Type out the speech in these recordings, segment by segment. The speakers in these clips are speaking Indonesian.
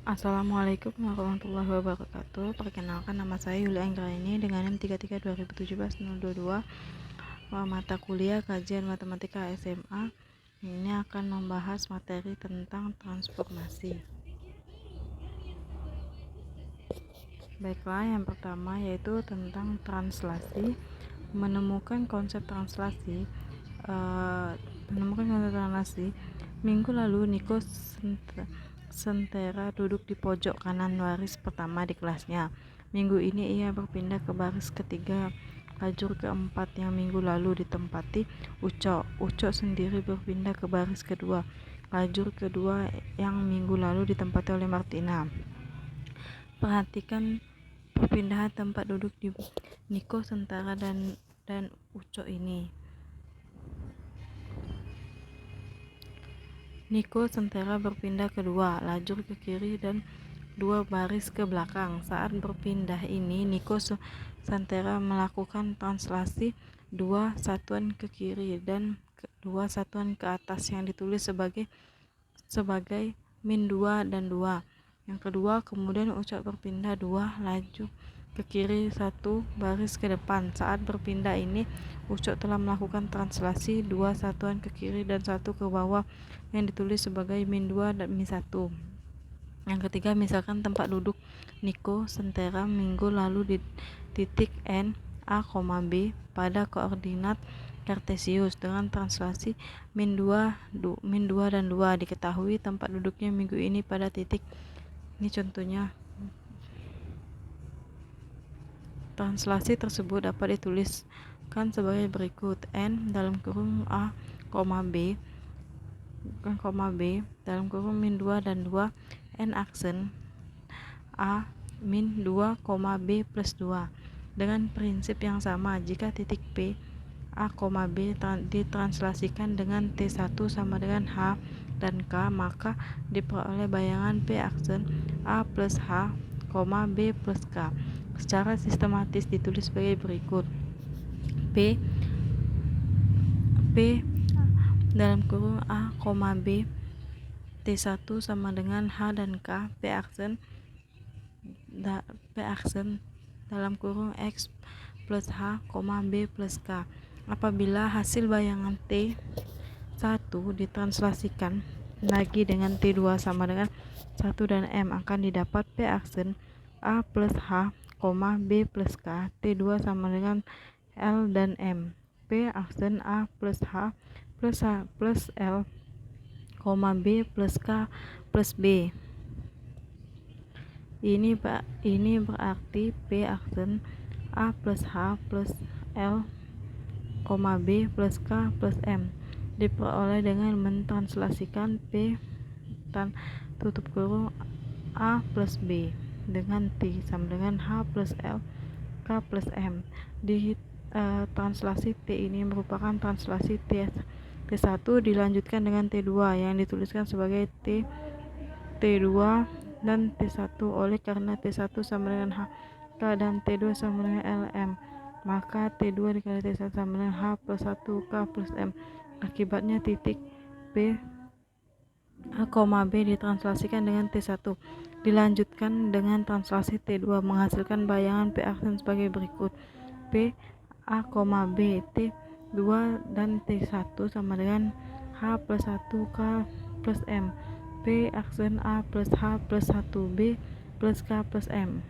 Assalamualaikum warahmatullahi wabarakatuh. Perkenalkan, nama saya Yuli Anggraini dengan NIM 33 2017 022, mata kuliah kajian matematika SMA. Ini akan membahas materi tentang transformasi. Baiklah, yang pertama yaitu tentang translasi. Menemukan konsep translasi. Minggu lalu Niko Sentera duduk di pojok kanan baris pertama di kelasnya. Minggu ini ia berpindah ke baris ketiga lajur keempat yang minggu lalu ditempati Ucok. Ucok sendiri berpindah ke baris kedua lajur kedua yang minggu lalu ditempati oleh Martina. Perhatikan perpindahan tempat duduk di Niko Sentera dan Ucok ini. Niko Sentera berpindah ke dua lajur ke kiri dan 2 baris ke belakang. Saat berpindah ini, Niko Sentera melakukan translasi 2 satuan ke kiri dan 2 satuan ke atas yang ditulis sebagai min 2 dan 2. Yang kedua, kemudian Ucok berpindah 2 lajur ke kiri 1 baris ke depan. Saat berpindah ini, Ucok telah melakukan translasi 2 satuan ke kiri dan 1 ke bawah yang ditulis sebagai min 2 dan min 1. Yang ketiga, misalkan tempat duduk Niko Sentera minggu lalu di titik N, A, B pada koordinat kartesius dengan translasi min 2 dan 2. Diketahui tempat duduknya minggu ini pada titik. Ini contohnya. Translasi tersebut dapat dituliskan sebagai berikut: N dalam kurung A, B dalam kurung min 2 dan 2, N aksen A min 2, B plus 2. Dengan prinsip yang sama, jika titik P, A, B ditranslasikan dengan T1 sama dengan H dan K, maka diperoleh bayangan P aksen A plus H, B plus K. Secara sistematis ditulis sebagai berikut: P dalam kurung A, B T1 sama dengan H dan K, P aksen dalam kurung X plus H, B plus K. Apabila hasil bayangan T1 ditranslasikan lagi dengan T2 sama dengan 1 dan M, akan didapat P aksen A plus H, B plus K, T2 sama dengan L dan M. P aksen A plus H plus L, B plus K plus B. Ini berarti P aksen A plus H plus L, B plus K plus M diperoleh dengan mentranslasikan P tutup kurung A plus B dengan T sama dengan H plus L, K plus M. Di translasi T ini merupakan translasi T1 dilanjutkan dengan T2 yang dituliskan sebagai T2 dan T1. Oleh karena T1 sama dengan H, K dan T2 sama dengan LM, maka T2 dikali T1 sama dengan H plus 1 K plus M. Akibatnya titik P A, B ditranslasikan dengan T1 dilanjutkan dengan translasi T2 menghasilkan bayangan P aksen sebagai berikut: P A, B T2 dan T1 sama dengan H plus 1 K plus M, P aksen A plus H plus 1 B plus K plus M.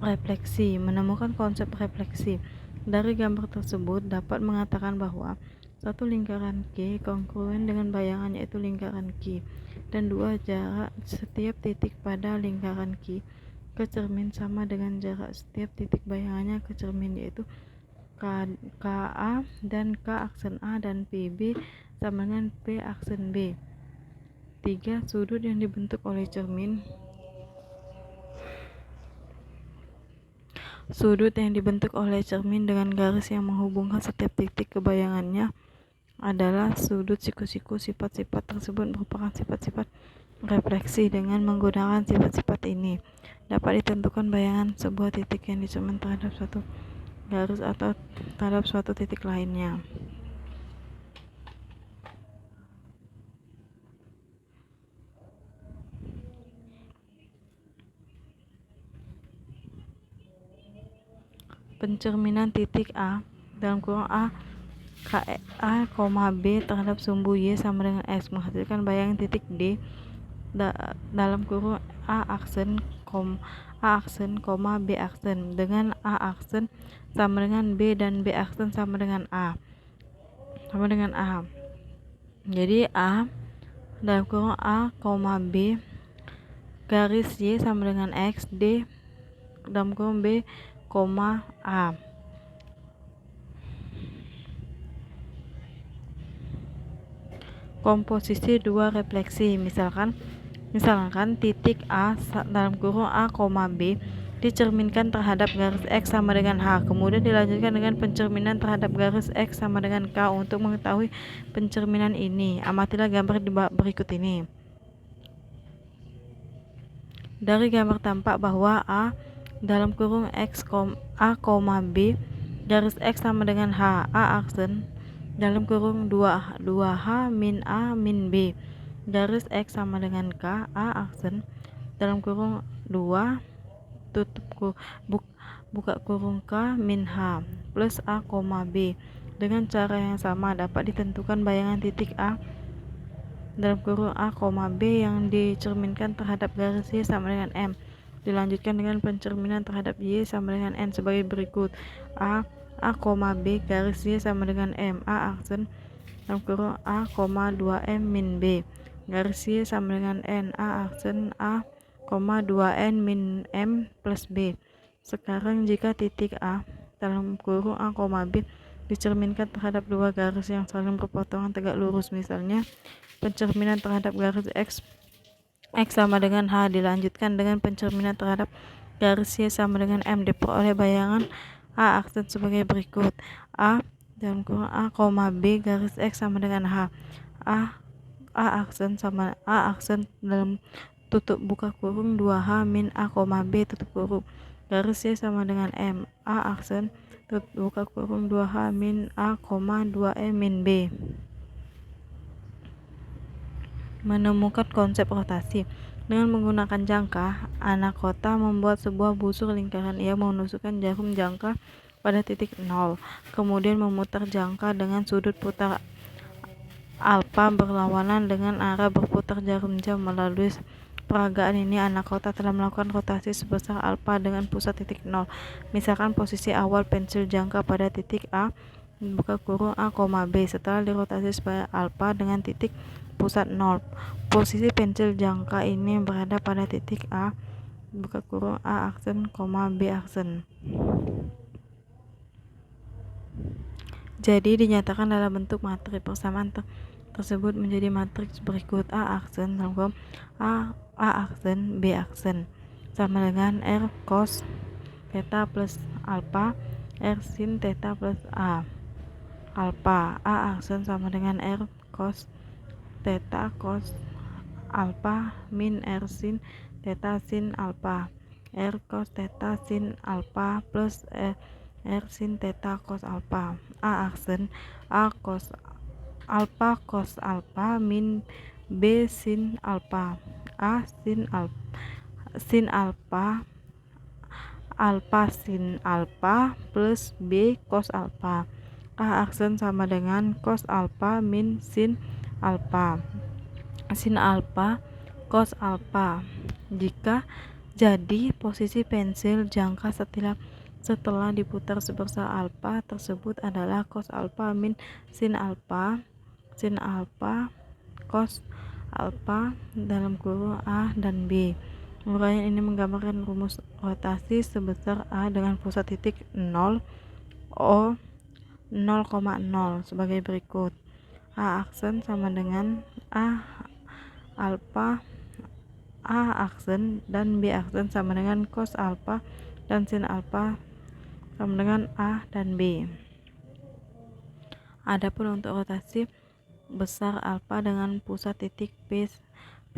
Refleksi. Menemukan konsep refleksi. Dari gambar tersebut dapat mengatakan bahwa satu lingkaran Q kongruen dengan bayangan yaitu lingkaran Q, dan 2 jarak setiap titik pada lingkaran Q ke cermin sama dengan jarak setiap titik bayangannya ke cermin, yaitu KA dan K aksen A dan PB sama dengan P aksen B. 3. Sudut yang dibentuk oleh cermin dengan garis yang menghubungkan setiap titik ke bayangannya adalah sudut siku-siku. Sifat-sifat tersebut merupakan sifat-sifat refleksi. Dengan menggunakan sifat-sifat ini dapat ditentukan bayangan sebuah titik yang dicermin terhadap suatu garis atau terhadap suatu titik lainnya. pencerminan titik A dalam kurung A B terhadap sumbu Y sama dengan X menghasilkan bayangan titik D dalam kurung A aksen, B aksen dengan A aksen sama dengan B dan B aksen sama dengan A. Jadi A dalam kurung A, B garis Y sama dengan X, D dalam kurung B, A. Komposisi dua refleksi, misalkan titik A dalam kurung A, B dicerminkan terhadap garis X sama dengan H, kemudian dilanjutkan dengan pencerminan terhadap garis X sama dengan K. Untuk mengetahui pencerminan ini, amatilah gambar berikut ini. Dari gambar tampak bahwa A dalam kurung X, A, B garis X sama dengan H, A aksen dalam kurung 2H min A min B garis X sama dengan K, A aksen dalam kurung 2 buka kurung K min H plus A, B. Dengan cara yang sama dapat ditentukan bayangan titik A dalam kurung A, B yang dicerminkan terhadap garis Y sama dengan M. Dilanjutkan dengan pencerminan terhadap Y sama dengan N sebagai berikut. A, B garis Y sama dengan M, A aksen dalam kurung A, 2M min B garis Y sama dengan N, A aksen A, 2N min M plus B. Sekarang jika titik A dalam kurung A, B dicerminkan terhadap dua garis yang saling berpotongan tegak lurus, misalnya pencerminan terhadap garis X sama dengan H dilanjutkan dengan pencerminan terhadap garis Y sama dengan M, diperoleh bayangan A aksen sebagai berikut. A dalam kurung A, B garis X sama dengan H, A aksen dalam tutup buka kurung 2H min A, B tutup kurung garis Y sama dengan M, A aksen tutup buka kurung 2H min A, 2M min B. Menemukan konsep rotasi. Dengan menggunakan jangka, Anakota membuat sebuah busur lingkaran. Ia menusukkan jarum jangka pada titik 0, kemudian memutar jangka dengan sudut putar alfa berlawanan dengan arah berputar jarum jam. Melalui peragaan ini, Anakota telah melakukan rotasi sebesar alfa dengan pusat titik 0. Misalkan posisi awal pensil jangka pada titik A buka kurung A, B setelah dirotasi sebagai alfa dengan titik pusat 0. Posisi pensil jangka ini berada pada titik A buka kurung A aksen, B aksen. Jadi dinyatakan dalam bentuk matriks. Persamaan tersebut menjadi matriks berikut: A aksen dalam kurung A aksen B aksen sama dengan R cos theta plus alpha, R sin theta plus alpha. A aksen sama dengan R cos theta cos alpha min R sin theta sin alpha, R cos theta sin alpha plus R sin theta cos alpha. A aksen A cos alpha min B sin alpha, A sin alpha sin alpha plus B cos alpha. A aksen sama dengan cos alpha min sin alpha cos alpha. Jadi posisi pensil jangka setelah diputar sebesar alfa tersebut adalah cos alpha min sin alpha cos alpha dalam kurung A dan B. Uraian ini menggambarkan rumus rotasi sebesar A dengan pusat titik 0 O 0,0 sebagai berikut. A aksen sama dengan A aksen dan B aksen sama dengan cos alpha dan sin alpha sama dengan A dan B. Adapun untuk rotasi besar alpha dengan pusat titik P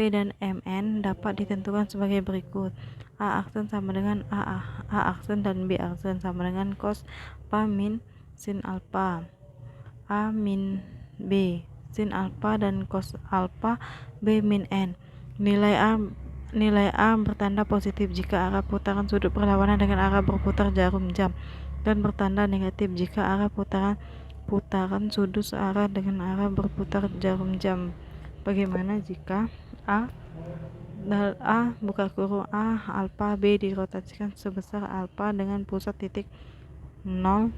dan MN dapat ditentukan sebagai berikut. A aksen sama dengan A aksen dan B aksen sama dengan cos alpha min sin alpha, A min B sin alpha dan cos alpha B min N. Nilai A bertanda positif jika arah putaran sudut berlawanan dengan arah berputar jarum jam. dan bertanda negatif jika arah putaran sudut searah dengan arah berputar jarum jam. Bagaimana jika A buka kurung A alfa B dirotasikan sebesar alfa dengan pusat titik 0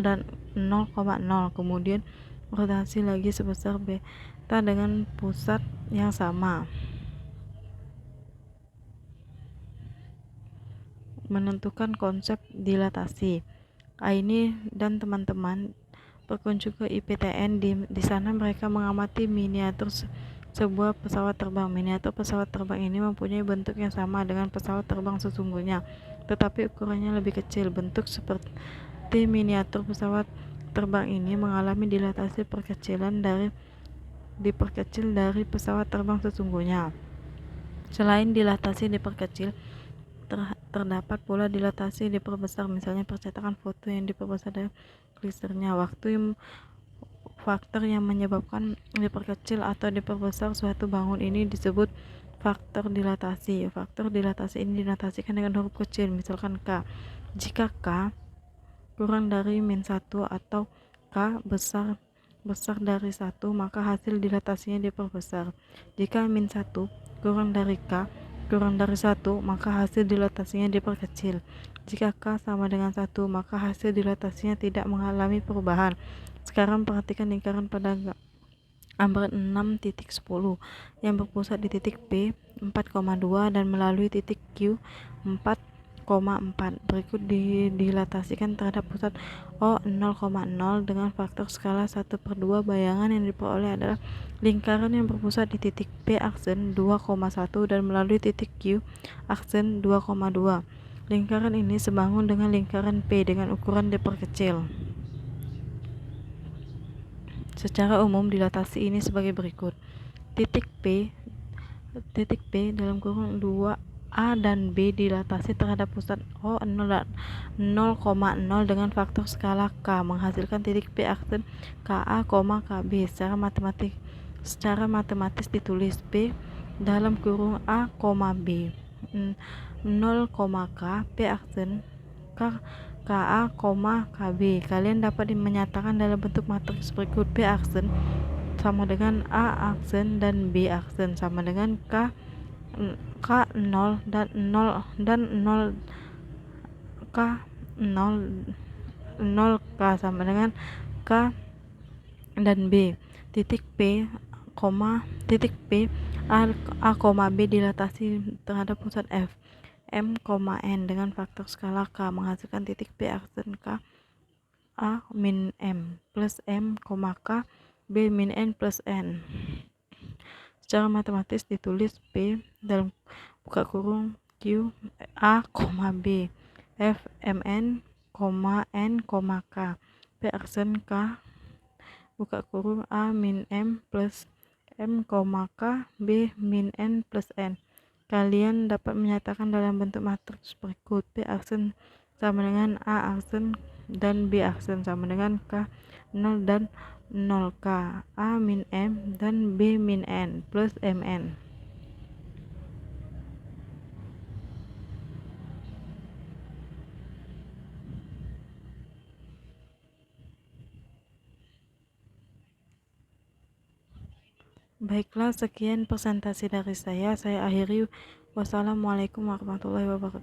dan 0,0, kemudian rotasi lagi sebesar beta dengan pusat yang sama. Menentukan konsep dilatasi. Aini dan teman-teman berkunjung ke IPTN. Di sana mereka mengamati miniatur sebuah pesawat terbang. Miniatur pesawat terbang ini mempunyai bentuk yang sama dengan pesawat terbang sesungguhnya, tetapi ukurannya lebih kecil. Bentuk seperti miniatur pesawat terbang ini mengalami dilatasi diperkecil dari pesawat terbang sesungguhnya. Selain dilatasi diperkecil, terdapat pula dilatasi diperbesar, misalnya percetakan foto yang diperbesar dari klisternya. Faktor yang menyebabkan diperkecil atau diperbesar suatu bangun ini disebut faktor dilatasi. Faktor dilatasi ini dinotasikan dengan huruf kecil, misalkan K. Jika K kurang dari -1 atau K besar dari 1, maka hasil dilatasinya diperbesar. Jika -1 kurang dari K kurang dari 1, maka hasil dilatasinya diperkecil. Jika K sama dengan 1, maka hasil dilatasinya tidak mengalami perubahan. Sekarang perhatikan lingkaran pada gambar 6.10 yang berpusat di titik P 4,2 dan melalui titik Q 4,4. Berikut dilatasikan terhadap pusat O 0,0 dengan faktor skala 1/2. Bayangan yang diperoleh adalah lingkaran yang berpusat di titik P aksen 2,1 dan melalui titik Q aksen 2,2. Lingkaran ini sebangun dengan lingkaran P dengan ukuran diperkecil. Secara umum dilatasi ini sebagai berikut. Titik P dalam kurung 2A dan B dilatasi terhadap pusat O 0,0 dengan faktor skala K menghasilkan titik P aksen KA, KB. Secara matematis ditulis P dalam kurung A, B 0, K P aksen KA, KB. Kalian dapat menyatakan dalam bentuk matriks berikut: P aksen sama dengan A aksen dan B aksen sama dengan K 0 dan 0 K 0 K sama dengan K dan B. Titik P A, B dilatasi terhadap pusat F M, N dengan faktor skala K menghasilkan titik P aksen K A min M plus M, K B min N plus N. Secara matematis ditulis P dalam buka kurung Q A, B F Mn, N, K P aksen K buka kurung A min M plus M, K B min N plus N. Kalian dapat menyatakan dalam bentuk matriks berikut: P aksen sama dengan A aksen dan B aksen sama dengan K 0 dan 0 K A min M dan B min N plus Mn. Baiklah, sekian presentasi dari saya akhiri. Wassalamualaikum warahmatullahi wabarakatuh.